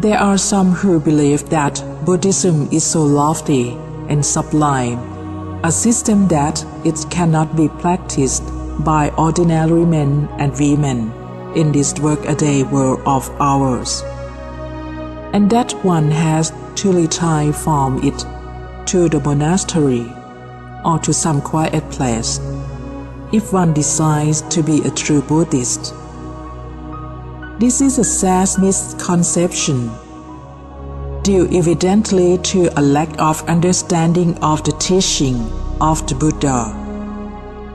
There are some who believe that Buddhism is so lofty and sublime, a system that it cannot be practiced by ordinary men and women in this workaday world of ours, and that one has to retire from it to the monastery or to some quiet place if one decides to be a true Buddhist. This is a sad misconception, due evidently to a lack of understanding of the teaching of the Buddha.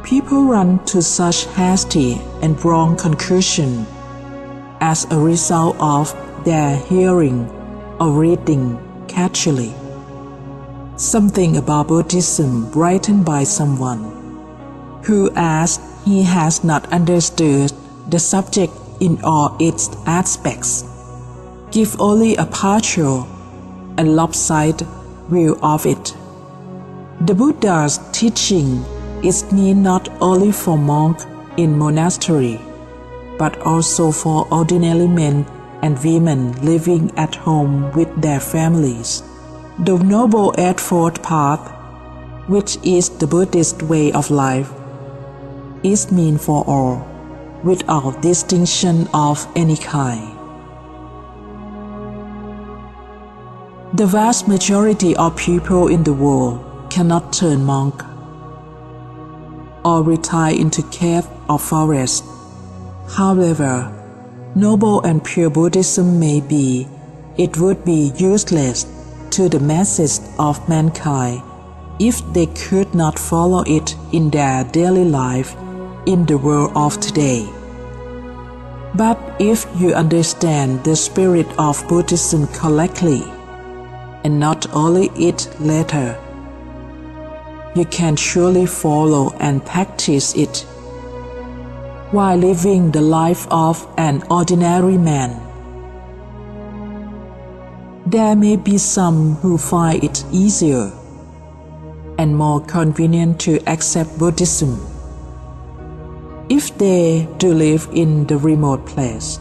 People run to such hasty and wrong conclusions as a result of their hearing or reading casually something about Buddhism written by someone who, as he has not understood the subject in all its aspects, give only a partial and lopsided view of it. The Buddha's teaching is meant not only for monks in monastery, but also for ordinary men and women living at home with their families. The Noble Eightfold Path, which is the Buddhist way of life, is meant for all, without distinction of any kind. The vast majority of people in the world cannot turn monk or retire into cave or forest. However noble and pure Buddhism may be, it would be useless to the masses of mankind if they could not follow it in their daily life in the world of today. But if you understand the spirit of Buddhism correctly, and not only its letter, you can surely follow and practice it while living the life of an ordinary man. There may be some who find it easier and more convenient to accept Buddhism if they do live in the remote place,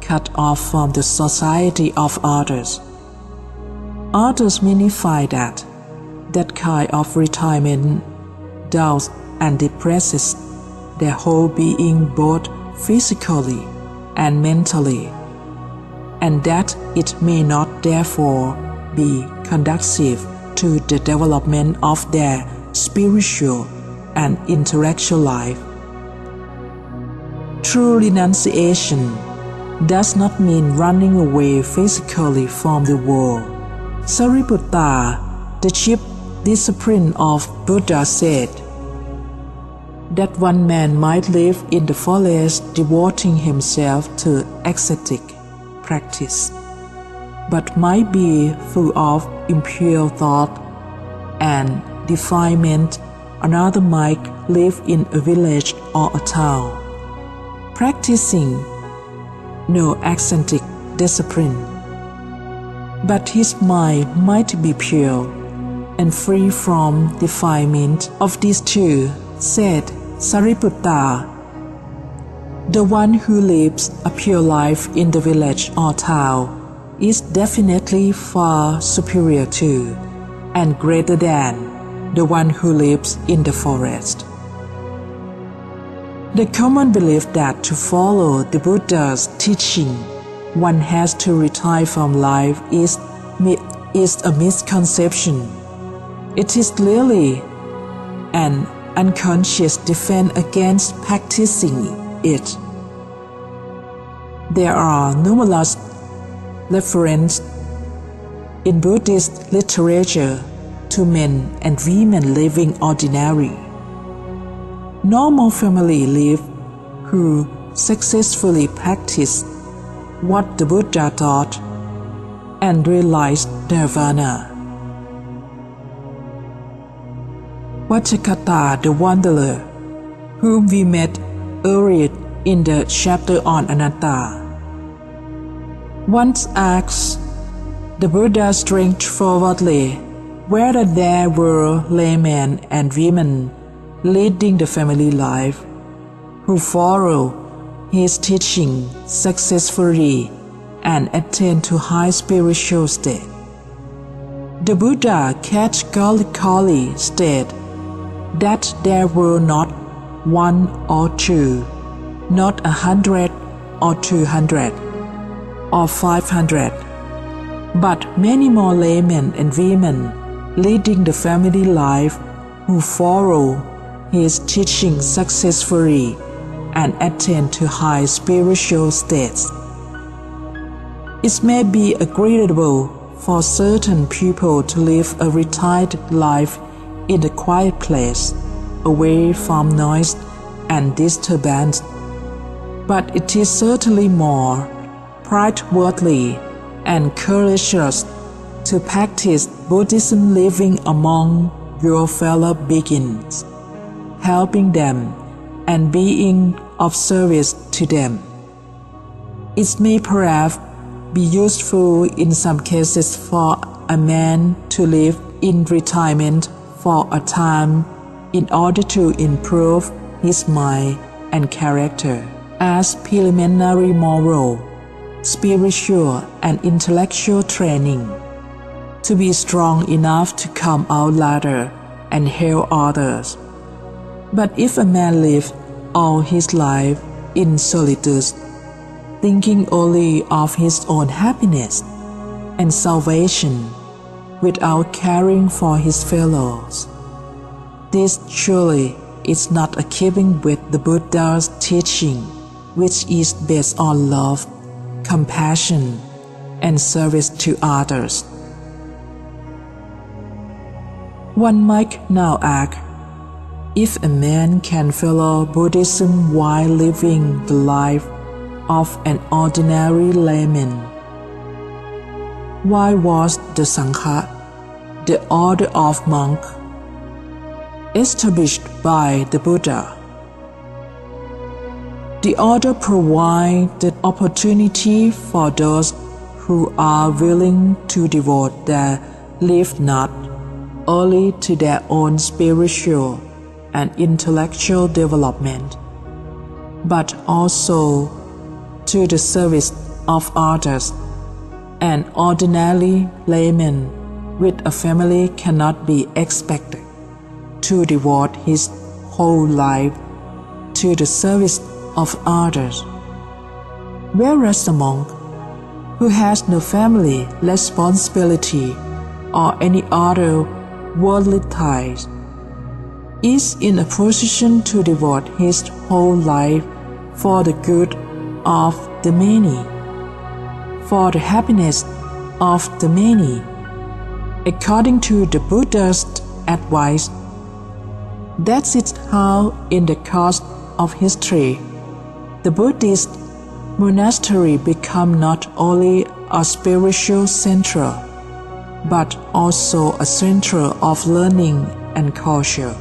cut off from the society of others. Others may find that kind of retirement dulls and depresses their whole being both physically and mentally, and that it may not therefore be conducive to the development of their spiritual and intellectual life. True renunciation does not mean running away physically from the world. Sariputta, the chief disciple of Buddha, said that one man might live in the forest devoting himself to ascetic practice, but might be full of impure thought and defilement. Another might live in a village or a town, practicing no ascetic discipline, but his mind might be pure and free from defilement. Of these two, said Sariputta, the one who lives a pure life in the village or town is definitely far superior to and greater than the one who lives in the forest. The common belief that to follow the Buddha's teaching one has to retire from life is a misconception. It is clearly an unconscious defense against practicing it. There are numerous references in Buddhist literature to men and women living ordinary, normal family life who successfully practiced what the Buddha taught and realized nirvana. Vajrakata the wanderer, whom we met earlier in the chapter on anatta, once asked the Buddha straightforwardly whether there were laymen and women leading the family life who follow his teaching successfully and attain to high spiritual state. The Buddha categorically stated that there were not one or two, not 100 or 200 or 500, but many more laymen and women leading the family life who follow his teaching successfully and attain to high spiritual states. It may be agreeable for certain people to live a retired life in a quiet place, away from noise and disturbance, but it is certainly more praiseworthy and courageous to practice Buddhism living among your fellow beings, helping them and being of service to them. It may perhaps be useful in some cases for a man to live in retirement for a time in order to improve his mind and character as preliminary moral, spiritual and intellectual training, to be strong enough to come out later and help others. But if a man lives all his life in solitude, thinking only of his own happiness and salvation without caring for his fellows, this surely is not a keeping with the Buddha's teaching, which is based on love, compassion, and service to others. One might now ask, if a man can follow Buddhism while living the life of an ordinary layman, why was the Sangha, the order of monk, established by the Buddha? The order provides the opportunity for those who are willing to devote their life not only to their own spiritual and intellectual development, but also to the service of others. An ordinary layman with a family cannot be expected to devote his whole life to the service of others, whereas a monk who has no family responsibility or any other worldly ties is in a position to devote his whole life for the good of the many, for the happiness of the many, according to the Buddha's advice. That is how, in the course of history, the Buddhist monastery become not only a spiritual center, but also a center of learning and culture.